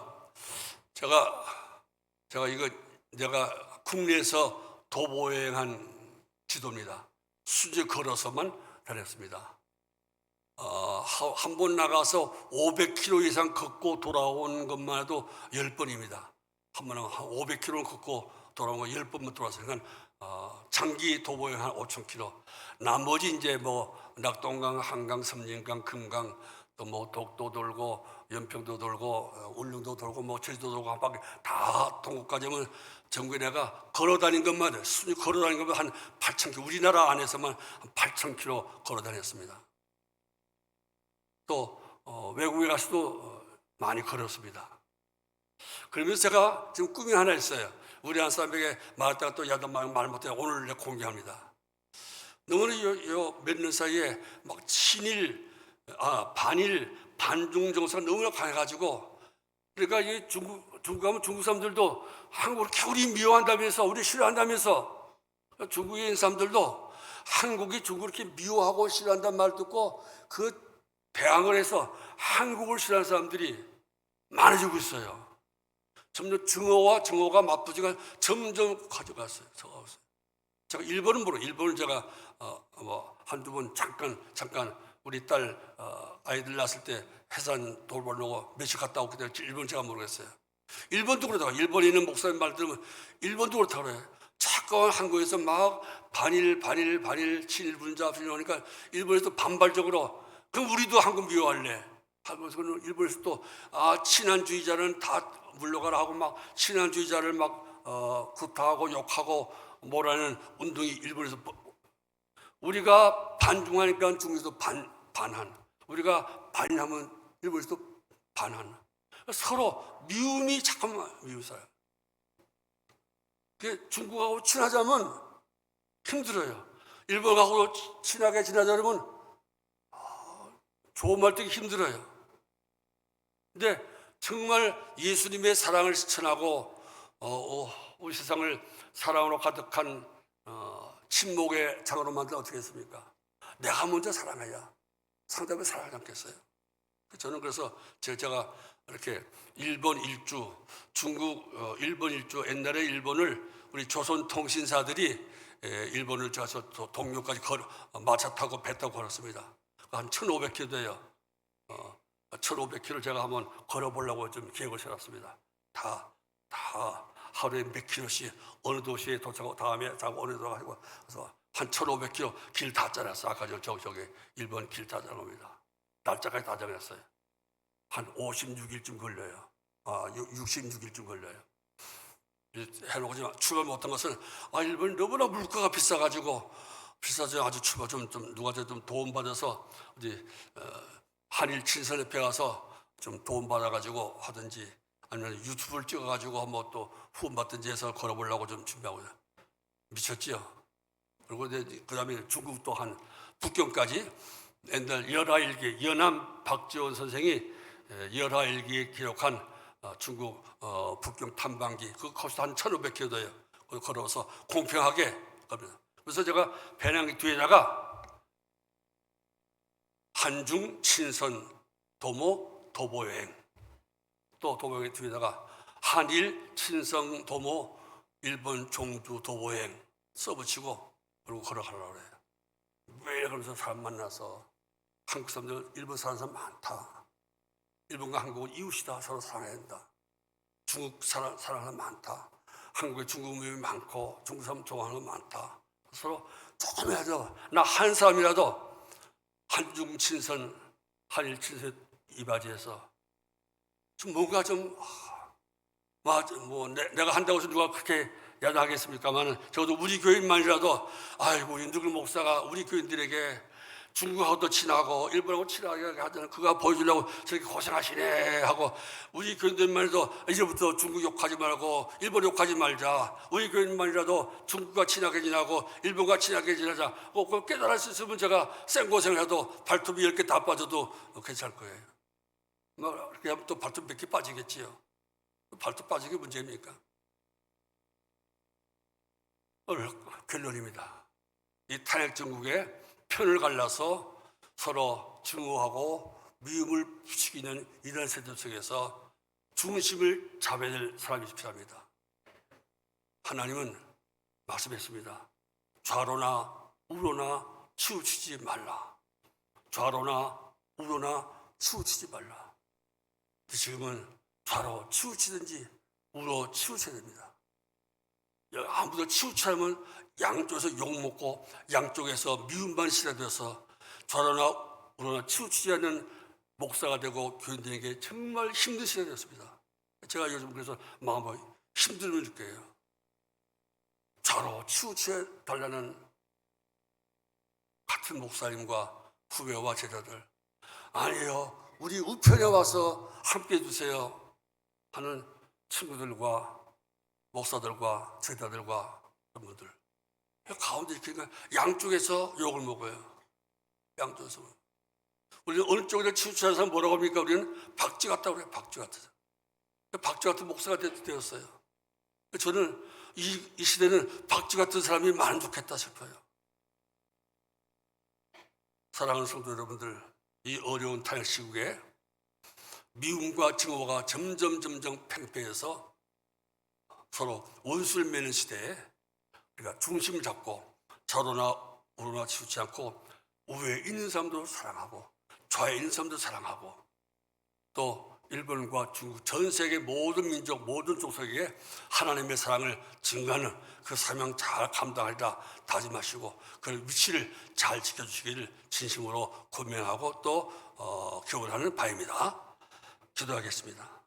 제가 이거 내가 국내에서 도보여행한 지도입니다. 순지 걸어서만 다녔습니다. 한 번 나가서 500km 이상 걷고 돌아온 것만 해도 10번입니다. 한 번은 한 500km 걷고 돌아온 거 10번만 돌아왔어요. 그러니까 장기 도보여행 한 5,000km. 나머지 이제 낙동강, 한강, 섬진강, 금강, 또 독도 돌고 연평도 돌고 울릉도 돌고 제주도 돌고 한 바퀴 다 동국까지 하면 전국에 내가 걸어다닌 것만 순위 걸어다닌 것만 한 8,000km, 우리나라 안에서만 한 8,000km 걸어다녔습니다. 또 외국에 가서도 많이 걸었습니다. 그러면서 제가 지금 꿈이 하나 있어요. 우리 한 사람에게 말했다가 또 야도 말 못해 오늘 내가 공개합니다. 너무나 몇 년 사이에 막 친일, 반일, 반중 정서가 너무나 강해가지고 그러니까 이 중국 가면 중국 사람들도 한국을 이렇게 우리 미워한다면서 우리 싫어한다면서 중국인 사람들도 한국이 중국을 이렇게 미워하고 싫어한다는 말 듣고 그 대항을 해서 한국을 싫어하는 사람들이 많아지고 있어요. 점점 증오가 맞부지가 점점 가져갔어요. 제가 일본은 제가 한두 번 잠깐 우리 딸 아이들 낳았을 때 해산 돌보려고 며칠 갔다 오기 때문에 일본 제가 모르겠어요. 일본도 그러다가 일본에 있는 목사님 말 들으면 일본도 그렇다고 그래요. 자꾸 한국에서 막 반일 친일 분자 하니까 일본에서 반발적으로 그럼 우리도 한국 미워할래 하면서 일본에서 또 친한주의자는 다 물러가라 하고 막 친한주의자를 막 구타하고 욕하고 뭐라는 운동이 일본에서 우리가 반중하니까 중국에서도 반한 우리가 반하면 일본에서도 반한 서로 미움이 잠깐만 미우사요. 중국하고 친하자면 힘들어요. 일본하고 친하게 지내자면 좋은 말 듣기 힘들어요. 근데 정말 예수님의 사랑을 실천하고 우리 세상을 사랑으로 가득한 친목의 장으로 만들면 어떻게 했습니까? 내가 먼저 사랑해야 상대방을 사랑하지 않겠어요? 저는 그래서 제가 이렇게 일본 일주, 중국 일본 일주, 옛날에 일본을 우리 조선 통신사들이 일본을 가서 동료까지 마차 타고 배 타고 걸었습니다. 한 1,500km 돼요. 1,500km 제가 한번 걸어보려고 좀 계획을 세웠습니다. 다 하루에 몇 킬로씩 어느 도시에 도착하고 다음에 어느 도시에 가고 그래서 한 1,500km 길 다 짜놨어요. 아까 저기 일본 길 다 짜놓은 겁니다. 날짜까지 다 정했어요. 한 56일쯤 걸려요. 66일쯤 걸려요. 해놓고 출발 못한 것은 일본이 너무나 물가가 비싸가지고 비싸죠. 아주 출발 좀 누가 좀 도움 받아서 어디 한일 친선협회 가서 좀 도움 받아가지고 하든지 아니면 유튜브를 찍어가지고 한번 또 후원 받든지 해서 걸어보려고 좀 준비하고 미쳤지요. 그리고 그다음에 중국 또 한 북경까지 옛날 열하일기 연암 박지원 선생이 열하일기에 기록한 중국 북경 탐방기 거기서 한 1,500km 돼요. 걸어서 공평하게 갑니다. 그래서 제가 배낭 뒤에다가 한중 친선 도모 도보여행 또 도보여행 뒤에다가 한일 친선 도모 일본 종주 도보여행 써붙이고 그리고 걸어가려고 그래요. 매일 그러면서 사람 만나서 한국 사람들 일본 사는 사람 많다. 일본과 한국은 이웃이다. 서로 사랑해야 된다. 중국 사랑하는 사람 많다. 한국에 중국 모임이 많고 중국 사람 좋아하는 거 많다. 서로 조금이라도 나 한 사람이라도 한중 친선 한일 친선 이바지에서 좀 뭔가 좀 내가 한다고 해서 누가 그렇게 야단하겠습니까만은 적어도 우리 교인만이라도 아이고 우리 누구 목사가 우리 교인들에게 중국하고도 친하고 일본하고 친하게 하자는 그가 보여주려고 저렇게 고생하시네 하고 우리 교인들만이라도 이제부터 중국 욕하지 말고 일본 욕하지 말자. 우리 교인만이라도 중국과 친하게 지내고 일본과 친하게 지내자. 그걸 깨달을 수 있으면 제가 생고생을 해도 발톱이 10개 다 빠져도 괜찮을 거예요. 그렇게 하면 또 발톱 몇 개 빠지겠지요. 발톱 빠지게 문제입니까? 오늘 결론입니다. 이 탄핵정국에 편을 갈라서 서로 증오하고 미움을 부추기는 이런 세대 속에서 중심을 잡아야 될 사람이 필요합니다. 하나님은 말씀했습니다. 좌로나 우로나 치우치지 말라. 좌로나 우로나 치우치지 말라. 지금은 좌로 치우치든지 우로 치우쳐야 됩니다. 아무도 치우치면 양쪽에서 욕먹고 양쪽에서 미움만 실어들어서 좌로나 우로나 치우치지 않는 목사가 되고 교인들에게 정말 힘든 시간이 되었습니다. 제가 요즘 그래서 마음이 힘듦을 느껴요. 좌로 치우쳐 달라는 같은 목사님과 후배와 제자들 아니에요. 우리 우편에 와서 함께 해주세요 하는 친구들과 목사들과 제자들과 그런 분들 가운데 이렇게 양쪽에서 욕을 먹어요. 양쪽에서. 우리는 어느 쪽에서 치우치는 사람 뭐라고 합니까? 우리는 박쥐 같다고 그래요. 박쥐 같아서. 박쥐 같은 목사가 되었어요. 저는 이 시대는 박쥐 같은 사람이 많으면 좋겠다 싶어요. 사랑하는 성도 여러분들, 이 어려운 탄핵 시국에 미움과 증오가 점점 팽배해서 서로 원수를 맺는 시대에 우리가 중심을 잡고 좌로나 우로나 치우치 않고 우회에 있는 사람도 사랑하고 좌에 있는 사람도 사랑하고 또 일본과 중국 전 세계 모든 민족 모든 족속에게 하나님의 사랑을 증거하는 그 사명 잘 감당하리라 다짐하시고 그 위치를 잘 지켜주시기를 진심으로 고민하고 또 기원하는 바입니다. 기도하겠습니다.